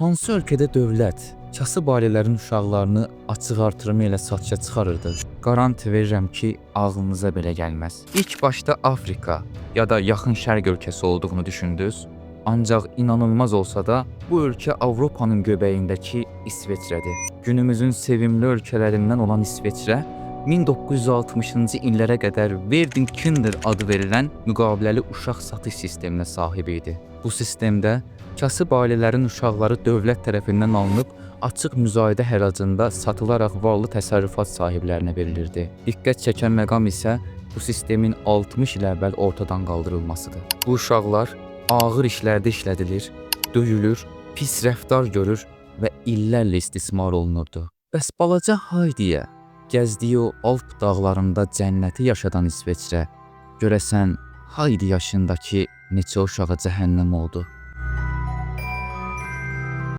Hansı ölkədə dövlət kasıb ailələrin uşaqlarını açıq artırımı ilə satışa çıxarırdı? Garanti verirəm ki, ağlınıza belə gəlməz. İlk başda Afrika ya da Yaxın Şərq ölkəsi olduğunu düşündünüz. Ancaq inanılmaz olsa da bu ölkə Avropanın göbəyindəki İsveçrədir. Günümüzün sevimli ölkələrindən olan İsveçrə 1960-cı illərə qədər Verding Kinder adı verilən müqaviləli uşaq satış sisteminə sahib idi. Bu sistemdə kasıb ailələrin uşaqları dövlət tərəfindən alınıb açıq müzayidə həracında satılaraq varlı təsərrüfat sahiblərinə verilirdi. Diqqət çəkən məqam isə bu sistemin 60 il əvvəl ortadan qaldırılmasıdır. Bu uşaqlar ağır işlərdə işlədilir, döyülür, pis rəftar görür və illərlə istismar olunurdu. Bəs balaca Haydiyə, gəzdiyi o Alp dağlarında cənnəti yaşadan İsveçrə, görəsən Haydi yaşındakı neçə uşağa cəhənnəm oldu?